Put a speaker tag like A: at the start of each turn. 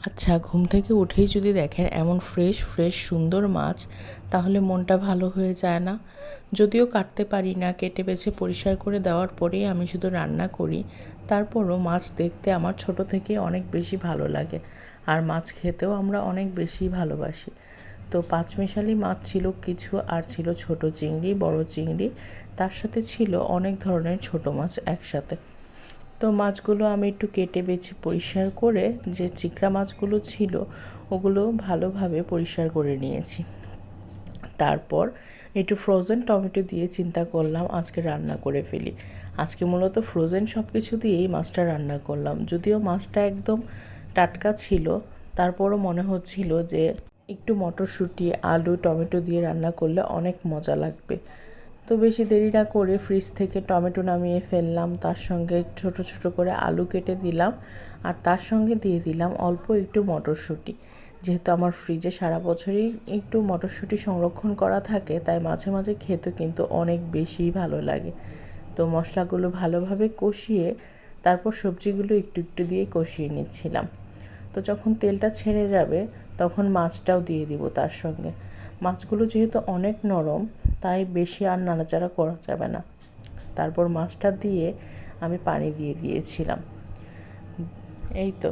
A: আচ্ছা, ঘুম থেকে উঠেই যদি দেখেন এমন ফ্রেশ ফ্রেশ সুন্দর মাছ, তাহলে মনটা ভালো হয়ে যায় না? যদিও কাটতে পারি না, কেটে বেছে পরিষ্কার করে দেওয়ার পরেই আমি শুধু রান্না করি, তারপরও মাছ দেখতে আমার ছোট থেকে অনেক বেশি ভালো লাগে। আর মাছ খেতেও আমরা অনেক বেশি ভালোবাসি। তো পাঁচমিশালি মাছ ছিল কিছু, আর ছিল ছোট চিংড়ি, বড় চিংড়ি, তার সাথে ছিল অনেক ধরনের ছোট মাছ একসাথে। তো মাছগুলো আমি একটু কেটে বেছে পরিষ্কার করে, যে চিংড়া মাছগুলো ছিল ওগুলো ভালোভাবে পরিষ্কার করে নিয়েছি। তারপর একটু ফ্রোজেন টমেটো দিয়ে চিন্তা করলাম আজকে রান্না করে ফেলি। আজকে মূলত ফ্রোজেন সব কিছু দিয়েই মাছটা রান্না করলাম। যদিও মাছটা একদম টাটকা ছিল, তারপরও মনে হচ্ছিল যে একটু মটরশুঁটি, আলু, টমেটো দিয়ে রান্না করলে অনেক মজা লাগবে। তো বেশি দেরি না করে ফ্রিজ থেকে টমেটো নামিয়ে ফেললাম, তার সঙ্গে ছোট ছোট করে আলু কেটে দিলাম, আর তার সঙ্গে দিয়ে দিলাম অল্প একটু মটরশুঁটি। যেহেতু আমার ফ্রিজে সারা বছরই একটু মটরশুঁটি সংরক্ষণ করা থাকে, তাই মাঝে মাঝে খেতে কিন্তু অনেক বেশি ভালো লাগে। তো মশলাগুলো ভালোভাবে কষিয়ে তারপর সবজিগুলো একটু একটু দিয়ে কষিয়ে নিচ্ছিলাম। তো যখন তেলটা ছেড়ে যাবে তখন মাছটাও দিয়ে দিব তার সঙ্গে। মাছগুলো যেহেতু অনেক নরম, তাই বেশি আর নাড়াচাড়া করা যাবে না। তারপর মাছটা দিয়ে আমি পানি দিয়ে দিয়েছিলাম। এই তো